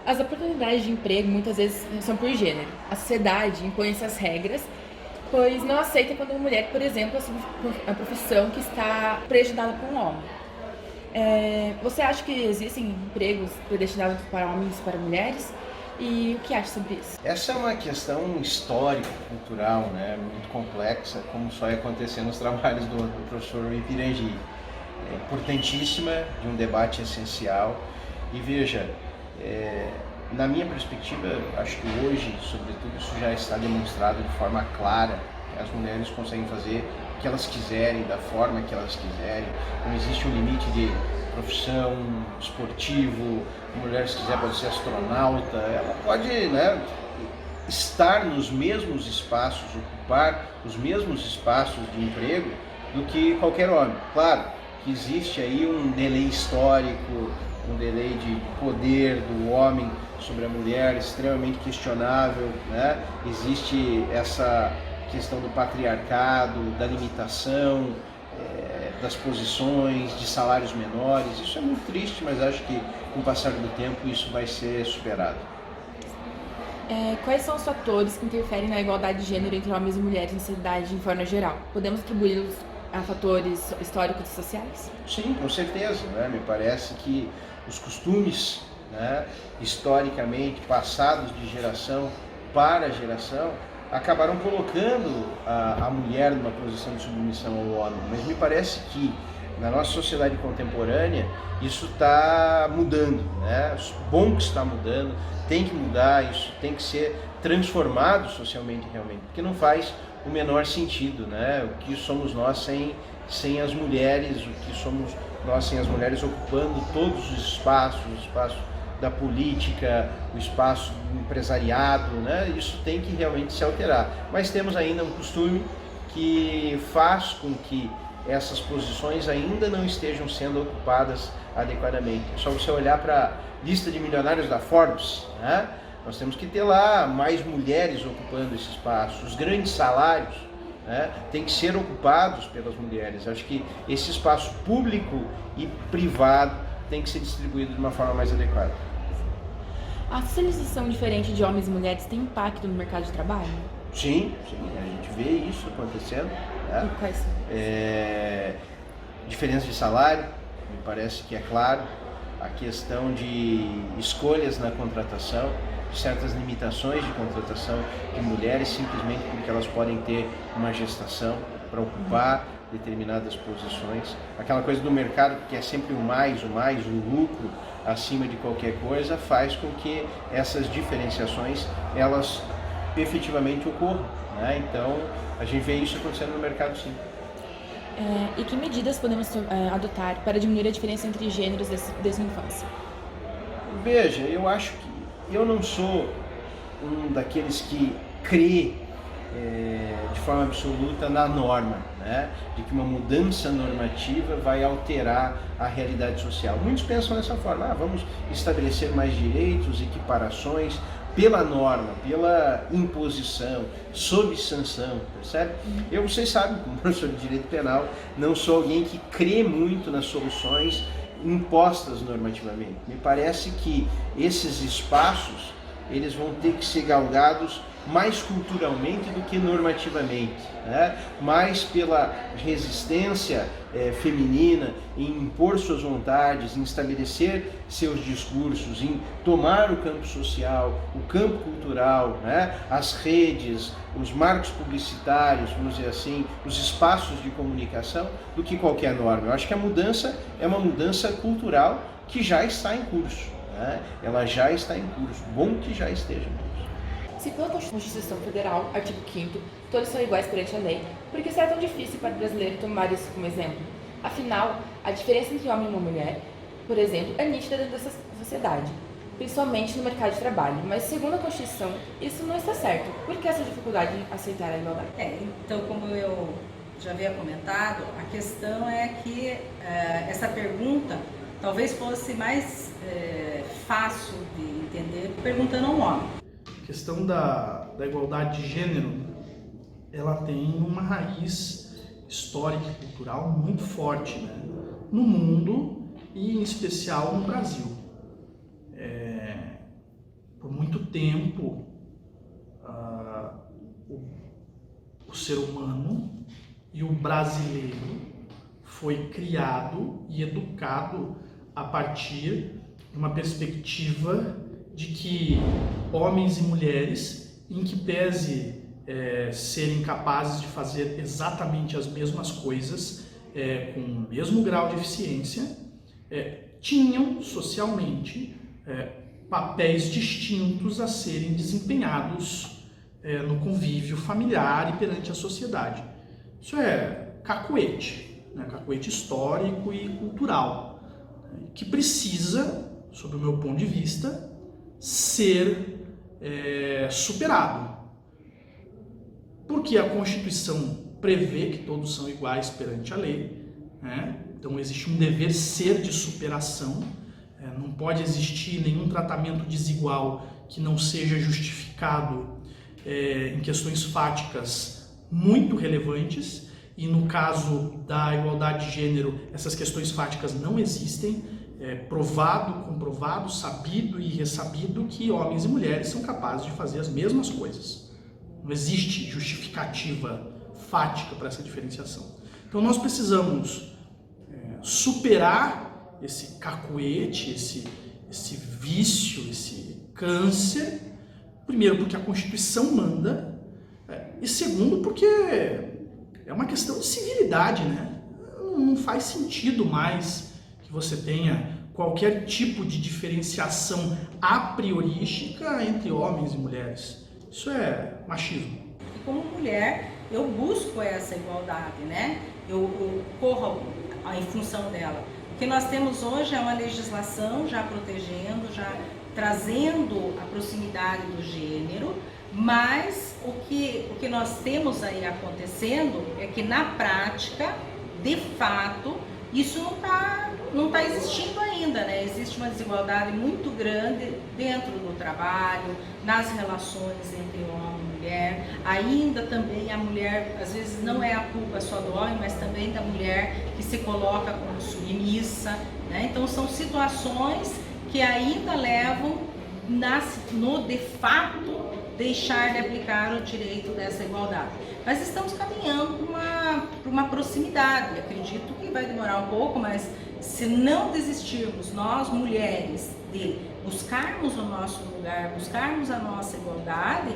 As oportunidades de emprego muitas vezes são por gênero. A sociedade impõe essas regras, pois não aceita quando uma mulher, por exemplo, assume a profissão que está predestinada para um homem. Você acha que existem empregos predestinados para homens e para mulheres? E o que acha sobre isso? Essa é uma questão histórica, cultural, né, muito complexa, como só ia acontecer nos trabalhos do professor Ipirangi. É importantíssima, de um debate essencial. E veja, na minha perspectiva, acho que hoje, sobretudo, isso já está demonstrado de forma clara, que as mulheres conseguem fazer o que elas quiserem, da forma que elas quiserem. Não existe um limite de profissão, esportivo. A mulher, se quiser, pode ser astronauta. Ela pode, né, estar nos mesmos espaços, ocupar os mesmos espaços de emprego do que qualquer homem. Claro que existe aí um delay histórico, um delay de poder do homem sobre a mulher extremamente questionável, né? Existe essa questão do patriarcado, da limitação, das posições, de salários menores. Isso é muito triste, mas acho que com o passar do tempo isso vai ser superado. Quais são os fatores que interferem na igualdade de gênero entre homens e mulheres na sociedade de forma geral? Podemos atribuí-los a fatores históricos e sociais? Sim, com certeza, né? Me parece que os costumes, né, historicamente passados de geração para geração, acabaram colocando a mulher numa posição de submissão ao homem. Mas me parece que na nossa sociedade contemporânea isso está mudando, né? Bom que está mudando, tem que mudar, isso tem que ser transformado socialmente realmente, porque não faz o menor sentido, né? O que somos nós sem as mulheres, o que somos nós sem as mulheres ocupando todos os espaços, o espaço da política, o espaço do empresariado, né? Isso tem que realmente se alterar. Mas temos ainda um costume que faz com que essas posições ainda não estejam sendo ocupadas adequadamente. É só você olhar para a lista de milionários da Forbes, né? Nós temos que ter lá mais mulheres ocupando esse espaço. Os grandes salários, né, têm que ser ocupados pelas mulheres. Acho que esse espaço público e privado tem que ser distribuído de uma forma mais adequada. A socialização diferente de homens e mulheres tem impacto no mercado de trabalho? Sim, a gente vê isso acontecendo, né? E quais são? Diferença de salário, me parece que é claro. A questão de escolhas na contratação, certas limitações de contratação de mulheres simplesmente porque elas podem ter uma gestação para ocupar determinadas posições. Aquela coisa do mercado que é sempre o mais, o lucro acima de qualquer coisa, faz com que essas diferenciações elas efetivamente ocorram, né? Então a gente vê isso acontecendo no mercado, sim. E que medidas podemos adotar para diminuir a diferença entre gêneros desde a infância? Veja, eu acho que eu não sou um daqueles que crê de forma absoluta na norma, né? De que uma mudança normativa vai alterar a realidade social. Muitos pensam dessa forma: vamos estabelecer mais direitos, equiparações pela norma, pela imposição, sob sanção, percebe? Vocês sabem, como professor de direito penal, não sou alguém que crê muito nas soluções impostas normativamente. Me parece que esses espaços eles vão ter que ser galgados mais culturalmente do que normativamente, né? Mais pela resistência feminina em impor suas vontades, em estabelecer seus discursos, em tomar o campo social, o campo cultural, né? As redes, os marcos publicitários, vamos dizer assim, os espaços de comunicação, do que qualquer norma. Eu acho que a mudança é uma mudança cultural que já está em curso, né? Ela já está em curso, bom que já esteja em curso. Se pela Constituição Federal, artigo 5º, todos são iguais perante a lei, por que será tão difícil para o brasileiro tomar isso como exemplo? Afinal, a diferença entre homem e uma mulher por exemplo, é nítida dentro dessa sociedade, principalmente no mercado de trabalho, mas segundo a Constituição, isso não está certo. Por que essa dificuldade em aceitar a igualdade? Então, como eu já havia comentado, a questão é que essa pergunta talvez fosse mais fácil de entender perguntando a um homem. A questão da igualdade de gênero, ela tem uma raiz histórica e cultural muito forte, né? No mundo e em especial no Brasil. Por muito tempo, o ser humano e o brasileiro foi criado e educado a partir de uma perspectiva de que homens e mulheres, em que pese serem capazes de fazer exatamente as mesmas coisas, com o mesmo grau de eficiência, tinham socialmente papéis distintos a serem desempenhados no convívio familiar e perante a sociedade. Isso é cacuete, né? Cacuete histórico e cultural, que precisa, sob o meu ponto de vista, ser superado. Porque a Constituição prevê que todos são iguais perante a lei, né? Então existe um dever ser de superação, não pode existir nenhum tratamento desigual que não seja justificado em questões fáticas muito relevantes, e no caso da igualdade de gênero, essas questões fáticas não existem. É provado, comprovado, sabido e ressabido que homens e mulheres são capazes de fazer as mesmas coisas. Não existe justificativa fática para essa diferenciação. Então nós precisamos superar esse cacuete, esse vício, esse câncer. Primeiro, porque a Constituição manda, e segundo, porque é uma questão de civilidade, né? Não faz sentido mais que você tenha qualquer tipo de diferenciação a priorística entre homens e mulheres. Isso é machismo. E como mulher, eu busco essa igualdade, né? Eu corro em função dela. O que nós temos hoje é uma legislação já protegendo, já trazendo a proximidade do gênero, mas o que nós temos aí acontecendo é que na prática, de fato, isso não tá existindo ainda, né? Existe uma desigualdade muito grande dentro do trabalho, nas relações entre homem e mulher. Ainda também a mulher, às vezes não é a culpa só do homem, mas também da mulher que se coloca como submissa, né? Então são situações que ainda levam no de fato deixar de aplicar o direito dessa igualdade. Mas estamos caminhando para uma proximidade. Acredito que vai demorar um pouco, mas se não desistirmos, nós mulheres, de buscarmos o nosso lugar, buscarmos a nossa igualdade,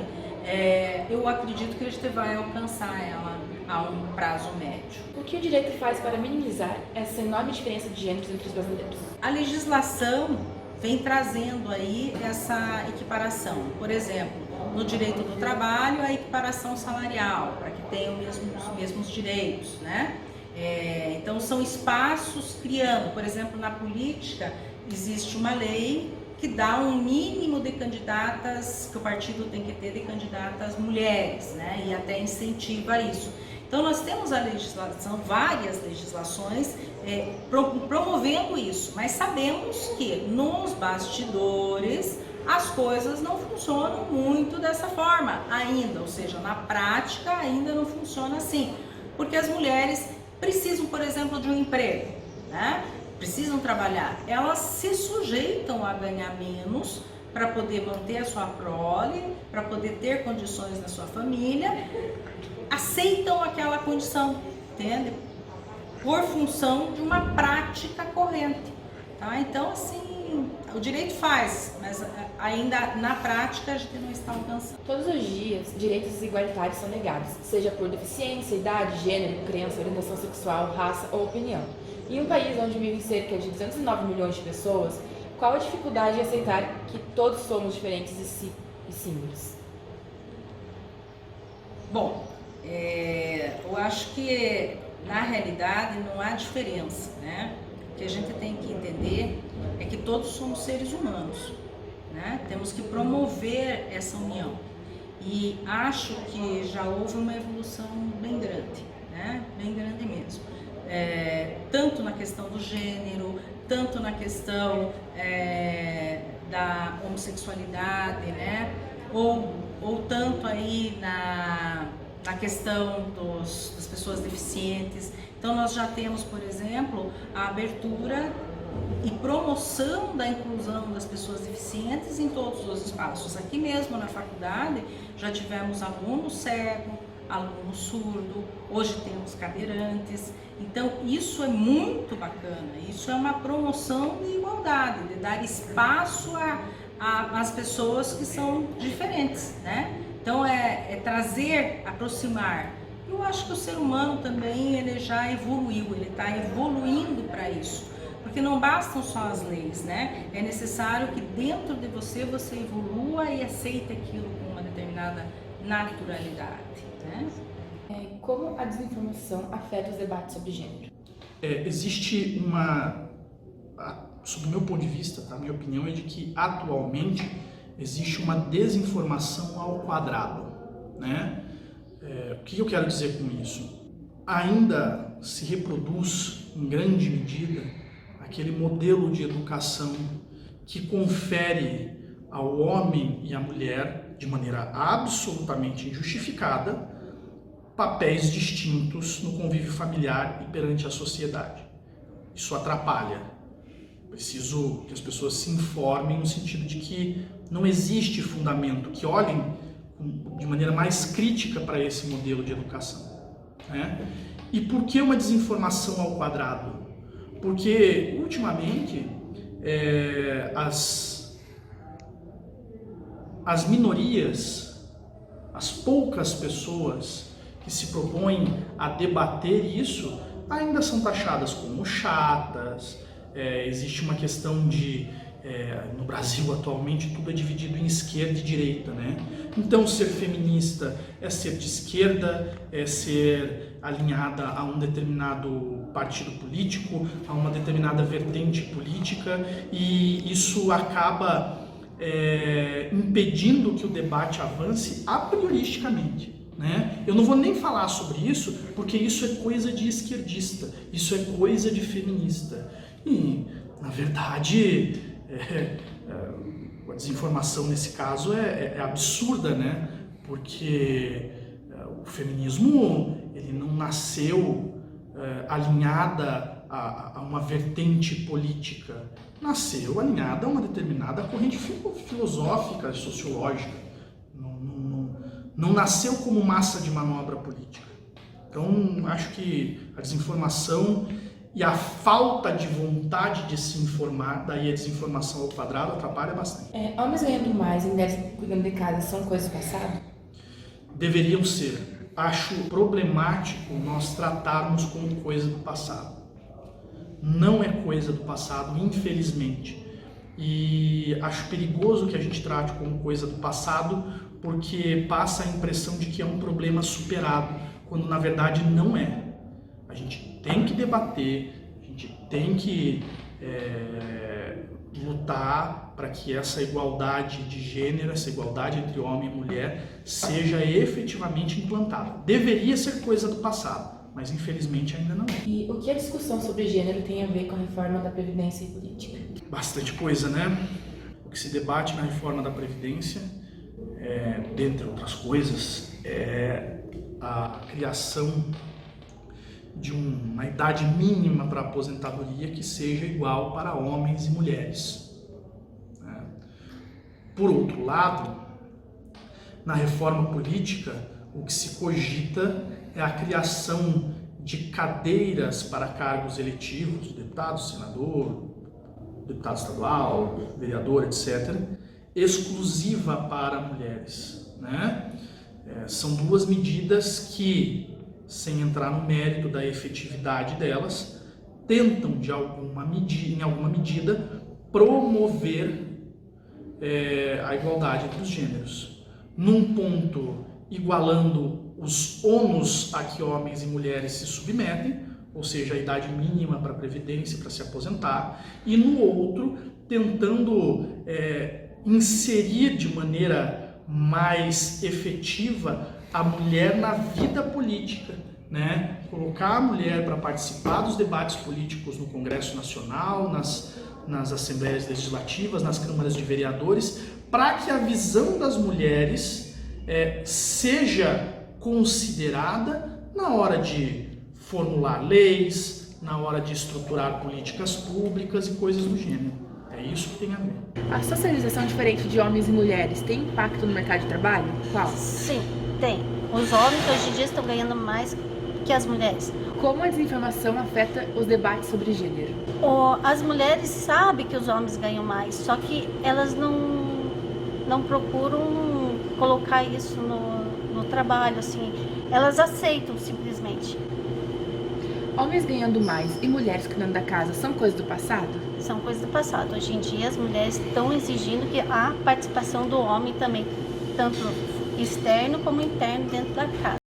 eu acredito que a gente vai alcançar ela a um prazo médio. O que o direito faz para minimizar essa enorme diferença de gêneros entre os brasileiros? A legislação vem trazendo aí essa equiparação. Por exemplo, no direito do trabalho, a equiparação salarial, para que tenham os mesmos direitos, né? Então, são espaços criando, por exemplo, na política, existe uma lei que dá um mínimo de candidatas, que o partido tem que ter de candidatas mulheres, né? E até incentiva isso. Então, nós temos a legislação, várias legislações promovendo isso, mas sabemos que nos bastidores as coisas não funcionam muito dessa forma ainda, ou seja, na prática ainda não funciona assim, porque as mulheres precisam, por exemplo, de um emprego, né? Precisam trabalhar, elas se sujeitam a ganhar menos para poder manter a sua prole, para poder ter condições na sua família, aceitam aquela condição, entende? Por função de uma prática corrente, tá? Então, assim, o direito faz, mas ainda na prática a gente não está alcançando. Todos os dias, direitos igualitários são negados, seja por deficiência, idade, gênero, crença, orientação sexual, raça ou opinião. Em um país onde vivem cerca de 209 milhões de pessoas, qual a dificuldade de aceitar que todos somos diferentes e simples? Bom, eu acho que na realidade não há diferença, né? que a gente tem que entender é que todos somos seres humanos, né? Temos que promover essa união. E acho que já houve uma evolução bem grande, né? Bem grande mesmo. Tanto na questão do gênero, tanto na questão da homossexualidade, né? Ou tanto aí na questão das pessoas deficientes. Então nós já temos, por exemplo, a abertura e promoção da inclusão das pessoas deficientes em todos os espaços. Aqui mesmo na faculdade já tivemos aluno cego, aluno surdo, hoje temos cadeirantes. Então isso é muito bacana, isso é uma promoção de igualdade, de dar espaço às pessoas que são diferentes, né? Então é trazer, aproximar. Eu acho que o ser humano também ele já evoluiu, ele está evoluindo para isso. Porque não bastam só as leis, né? É necessário que dentro de você evolua e aceite aquilo com uma determinada naturalidade, né? Como a desinformação afeta os debates sobre gênero? Existe sob o meu ponto de vista, tá? A minha opinião é de que atualmente existe uma desinformação ao quadrado, né? O que eu quero dizer com isso? Ainda se reproduz em grande medida aquele modelo de educação que confere ao homem e à mulher, de maneira absolutamente injustificada, papéis distintos no convívio familiar e perante a sociedade. Isso atrapalha. Preciso que as pessoas se informem no sentido de que não existe fundamento, que olhem de maneira mais crítica para esse modelo de educação, né? E por que uma desinformação ao quadrado? Porque, ultimamente, as minorias, as poucas pessoas que se propõem a debater isso, ainda são taxadas como chatas. Existe uma questão de... no Brasil, atualmente, tudo é dividido em esquerda e direita, né? Então, ser feminista é ser de esquerda, é ser alinhada a um determinado partido político, a uma determinada vertente política, e isso acaba impedindo que o debate avance a prioristicamente, né? Eu não vou nem falar sobre isso, porque isso é coisa de esquerdista, isso é coisa de feminista. E, na verdade... a desinformação nesse caso é absurda, né? Porque o feminismo ele não nasceu alinhada a uma vertente política, nasceu alinhada a uma determinada corrente filosófica, sociológica. Não nasceu como massa de manobra política. Então, acho que a desinformação e a falta de vontade de se informar, daí a desinformação ao quadrado, atrapalha bastante. Homens ganhando mais e mulheres cuidando de casa são coisas do passado? Deveriam ser. Acho problemático nós tratarmos como coisa do passado. Não é coisa do passado, infelizmente. E acho perigoso que a gente trate como coisa do passado, porque passa a impressão de que é um problema superado, quando na verdade não é. A gente tem que debater, a gente tem que lutar para que essa igualdade de gênero, essa igualdade entre homem e mulher seja efetivamente implantada. Deveria ser coisa do passado, mas infelizmente ainda não é. E o que a discussão sobre gênero tem a ver com a reforma da Previdência e política? Bastante coisa, né? O que se debate na reforma da Previdência, dentre outras coisas, é a criação de uma idade mínima para aposentadoria que seja igual para homens e mulheres. Por outro lado, na reforma política, o que se cogita é a criação de cadeiras para cargos eletivos, deputado, senador, deputado estadual, vereador, etc., exclusiva para mulheres, né? São duas medidas que, sem entrar no mérito da efetividade delas, tentam, em alguma medida, promover a igualdade entre os gêneros. Num ponto, igualando os ônus a que homens e mulheres se submetem, ou seja, a idade mínima para a previdência, para se aposentar, e no outro, tentando inserir de maneira mais efetiva a mulher na vida política, né? Colocar a mulher para participar dos debates políticos no Congresso Nacional, nas assembleias legislativas, nas câmaras de vereadores, para que a visão das mulheres seja considerada na hora de formular leis, na hora de estruturar políticas públicas e coisas do gênero. É isso que tem a ver. A socialização diferente de homens e mulheres tem impacto no mercado de trabalho? Qual? Sim, tem. Os homens hoje em dia estão ganhando mais que as mulheres. Como a desinformação afeta os debates sobre gênero? As mulheres sabem que os homens ganham mais, só que elas não procuram colocar isso no trabalho, assim. Elas aceitam simplesmente. Homens ganhando mais e mulheres cuidando da casa são coisas do passado? São coisas do passado. Hoje em dia as mulheres estão exigindo que a participação do homem também, tanto externo como interno dentro da casa.